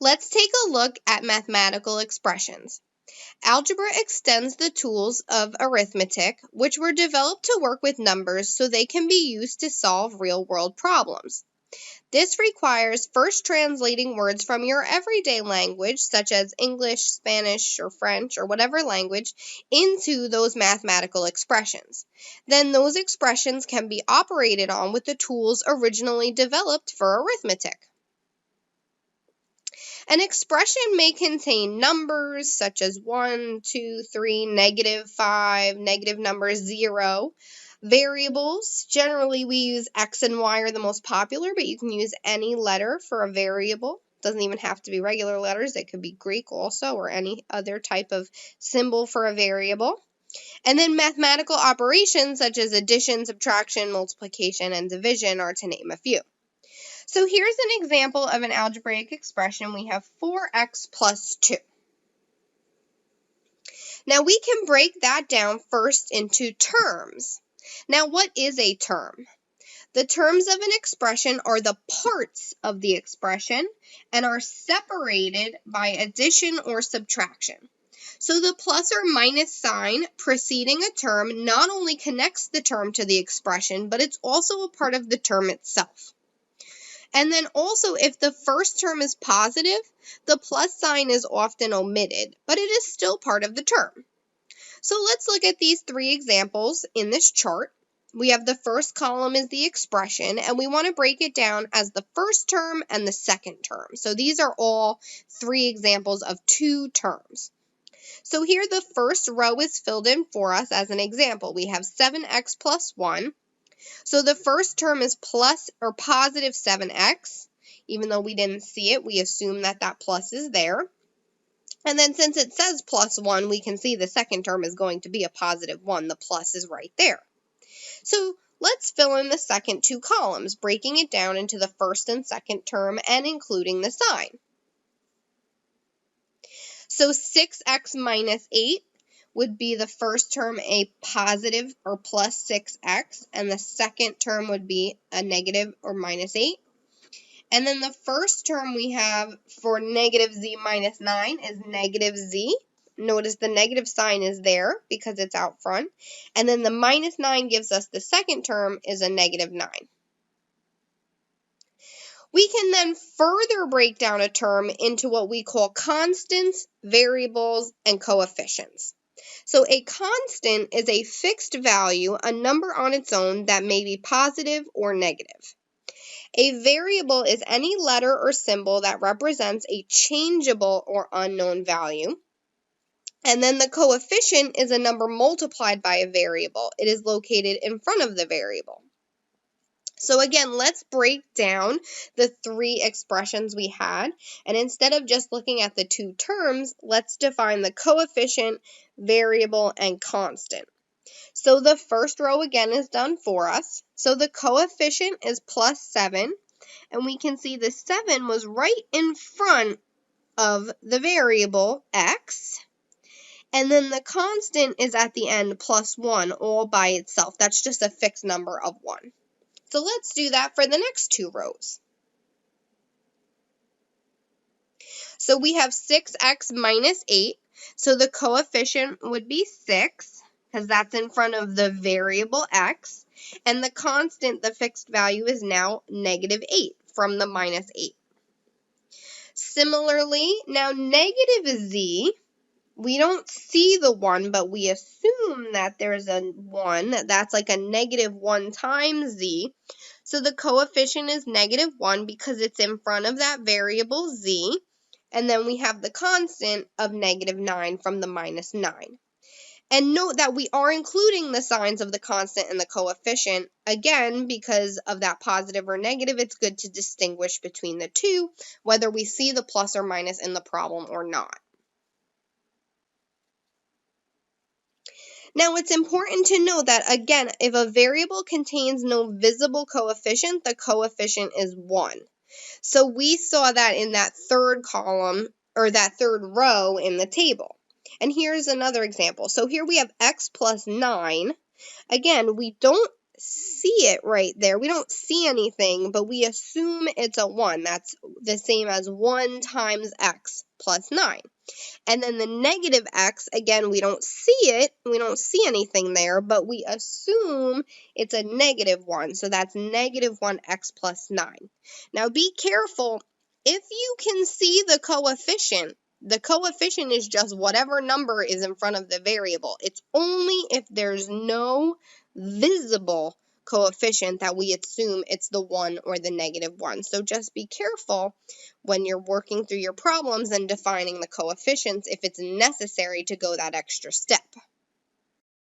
Let's take a look at mathematical expressions. Algebra extends the tools of arithmetic, which were developed to work with numbers so they can be used to solve real-world problems. This requires first translating words from your everyday language, such as English, Spanish, or French, or whatever language, into those mathematical expressions. Then those expressions can be operated on with the tools originally developed for arithmetic. An expression may contain numbers such as 1, 2, 3, -5, negative numbers 0. Variables, generally we use X and Y are the most popular, but you can use any letter for a variable. Doesn't even have to be regular letters. It could be Greek also, or any other type of symbol for a variable. And then mathematical operations such as addition, subtraction, multiplication, and division are to name a few. So here's an example of an algebraic expression. We have 4x plus 2. Now we can break that down first into terms. Now what is a term? The terms of an expression are the parts of the expression and are separated by addition or subtraction. So the plus or minus sign preceding a term not only connects the term to the expression, but it's also a part of the term itself. And then also, if the first term is positive, the plus sign is often omitted, but it is still part of the term. So let's look at these three examples in this chart. We have the first column is the expression, and we want to break it down as the first term and the second term. So these are all three examples of two terms. So here the first row is filled in for us as an example. We have 7x plus 1. So the first term is plus or positive 7x. Even though we didn't see it, we assume that that plus is there. And then since it says plus 1, we can see the second term is going to be a positive 1. The plus is right there. So let's fill in the second two columns, breaking it down into the first and second term and including the sign. So 6x minus 8 would be the first term a positive or plus 6x, and the second term would be a negative or minus 8. And then the first term we have for negative z minus 9 is negative z. Notice the negative sign is there because it's out front. And then the minus 9 gives us the second term is a negative 9. We can then further break down a term into what we call constants, variables, and coefficients. So a constant is a fixed value, a number on its own that may be positive or negative. A variable is any letter or symbol that represents a changeable or unknown value. And then the coefficient is a number multiplied by a variable. It is located in front of the variable. So again, let's break down the three expressions we had. And instead of just looking at the two terms, let's define the coefficient, variable, and constant. So the first row again is done for us. So the coefficient is plus 7. And we can see the 7 was right in front of the variable x. And then the constant is at the end plus 1 all by itself. That's just a fixed number of 1. So let's do that for the next two rows. So we have 6x minus 8. So the coefficient would be 6 because that's in front of the variable x. And the constant, the fixed value, is now negative 8 from the minus 8. Similarly, now negative z, we don't see the 1, but we assume that there's a 1. That's like a negative 1 times z. So the coefficient is negative 1 because it's in front of that variable z. And then we have the constant of negative 9 from the minus 9. And note that we are including the signs of the constant and the coefficient. Again, because of that positive or negative, it's good to distinguish between the two, whether we see the plus or minus in the problem or not. Now, it's important to know that, again, if a variable contains no visible coefficient, the coefficient is 1. So we saw that in that third column, or that third row in the table. And here's another example. So here we have x plus 9. Again, we don't see it right there. We don't see anything, but we assume it's a 1. That's the same as 1 times x plus 9. And then the negative x, again, we don't see it. We don't see anything there, but we assume it's a negative 1. So that's negative 1x plus 9. Now be careful. If you can see the coefficient is just whatever number is in front of the variable. It's only if there's no visible coefficient that we assume it's the 1 or the negative 1. So just be careful when you're working through your problems and defining the coefficients if it's necessary to go that extra step.